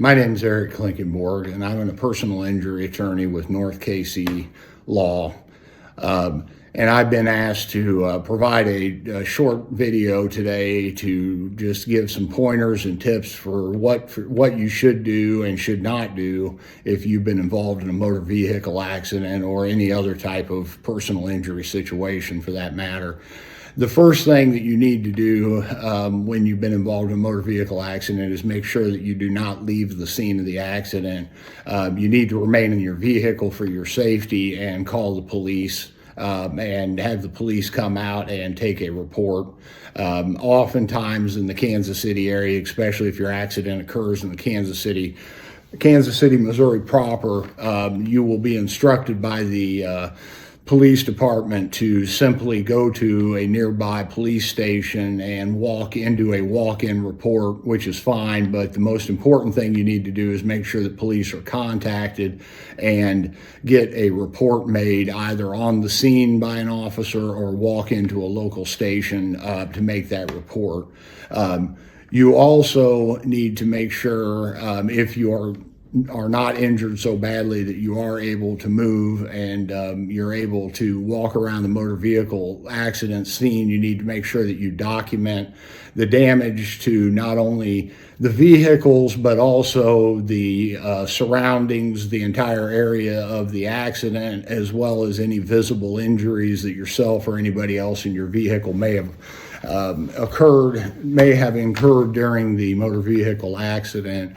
My name is Eric Klinkenborg, and I'm a personal injury attorney with North KC Law. And I've been asked to provide a short video today to just give some pointers and tips for what you should do and should not do if you've been involved in a motor vehicle accident or any other type of personal injury situation for that matter. The first thing that you need to do when you've been involved in a motor vehicle accident is make sure that you do not leave the scene of the accident. You need to remain in your vehicle for your safety and call the police and have the police come out and take a report. Oftentimes in the Kansas City area, especially if your accident occurs in the Kansas City, Missouri proper, you will be instructed by the police department to simply go to a nearby police station and walk into a walk-in report, which is fine, but the most important thing you need to do is make sure that police are contacted and get a report made either on the scene by an officer or walk into a local station to make that report. You also need to make sure if you are not injured so badly that you are able to move and you're able to walk around the motor vehicle accident scene, you need to make sure that you document the damage to not only the vehicles but also the surroundings, the entire area of the accident, as well as any visible injuries that yourself or anybody else in your vehicle may have incurred during the motor vehicle accident.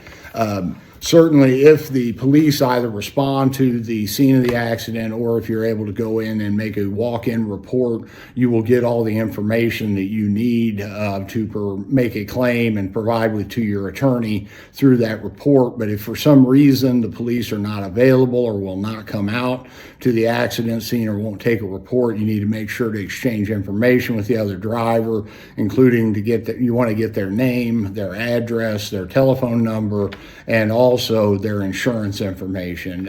Certainly, if the police either respond to the scene of the accident or if you're able to go in and make a walk-in report, you will get all the information that you need to make a claim and provide to your attorney through that report. But if for some reason the police are not available or will not come out to the accident scene or won't take a report, you need to make sure to exchange information with the other driver, including you want to get their name, their address, their telephone number, and also their insurance information.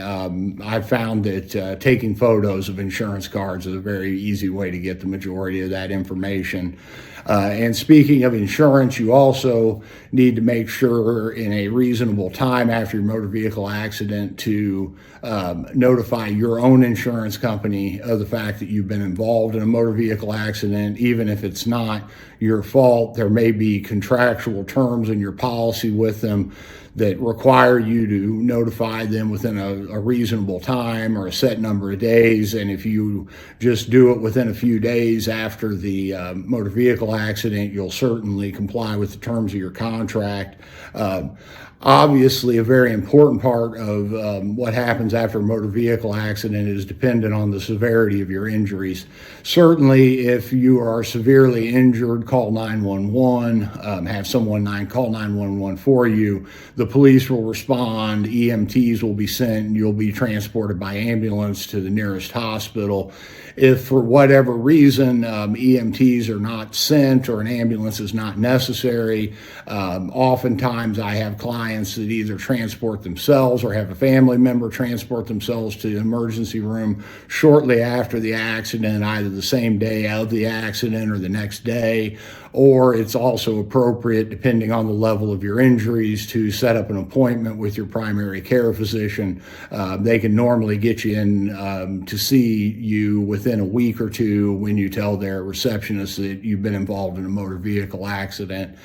I've found that taking photos of insurance cards is a very easy way to get the majority of that information. And speaking of insurance, you also need to make sure in a reasonable time after your motor vehicle accident to notify your own insurance company of the fact that you've been involved in a motor vehicle accident. Even if it's not your fault, there may be contractual terms in your policy with them that require you to notify them within a reasonable time or a set number of days. And if you just do it within a few days after the motor vehicle accident, you'll certainly comply with the terms of your contract. Obviously, a very important part of what happens after a motor vehicle accident is dependent on the severity of your injuries. Certainly, if you are severely injured, call 911, have someone call 911 for you. The police will respond, EMTs will be sent, and you'll be transported by ambulance to the nearest hospital. If for whatever reason EMTs are not sent or an ambulance is not necessary, oftentimes I have clients that either transport themselves or have a family member transport themselves to the emergency room shortly after the accident, either the same day of the accident or the next day. Or it's also appropriate, depending on the level of your injuries, to set up an appointment with your primary care physician. They can normally get you in to see you within a week or two when you tell their receptionist that you've been involved in a motor vehicle accident.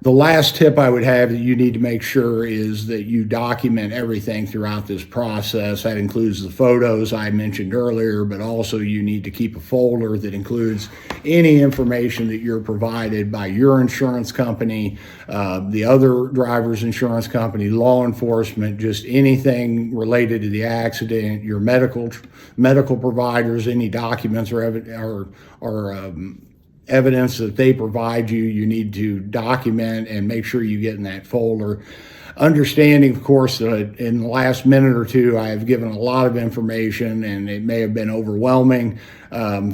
The last tip I would have that you need to make sure is that you document everything throughout this process. That includes the photos I mentioned earlier, but also you need to keep a folder that includes any information that you're provided by your insurance company, the other driver's insurance company, law enforcement, just anything related to the accident, your medical providers, any documents or evidence that they provide you, you need to document and make sure you get in that folder. understanding, of course, that in the last minute or two, I have given a lot of information, and it may have been overwhelming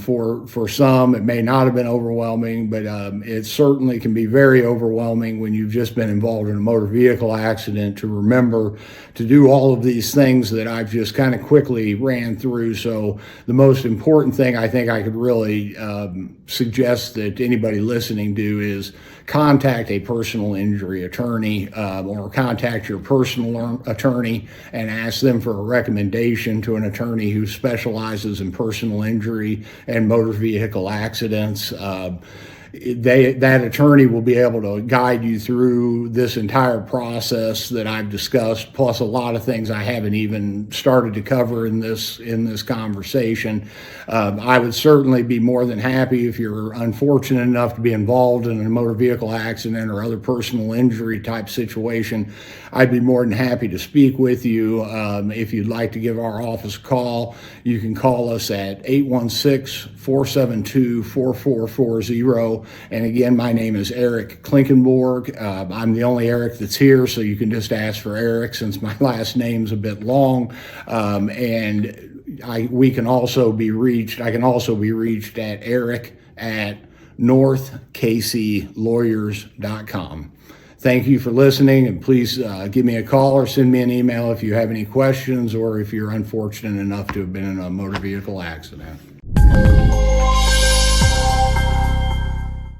for some. It may not have been overwhelming, but it certainly can be very overwhelming when you've just been involved in a motor vehicle accident to remember to do all of these things that I've just kind of quickly ran through. So the most important thing I think I could really suggest that anybody listening do is contact a personal injury attorney, or contact your personal attorney and ask them for a recommendation to an attorney who specializes in personal injury and motor vehicle accidents. That attorney will be able to guide you through this entire process that I've discussed, plus a lot of things I haven't even started to cover in this conversation. I would certainly be more than happy, if you're unfortunate enough to be involved in a motor vehicle accident or other personal injury type situation, I'd be more than happy to speak with you. If you'd like to give our office a call, you can call us at 816-472-4440. And again, my name is Eric Klinkenborg. I'm the only Eric that's here, so you can just ask for Eric since my last name's a bit long. I can also be reached at eric@northkclawyers.com. Thank you for listening, and please give me a call or send me an email if you have any questions, or if you're unfortunate enough to have been in a motor vehicle accident.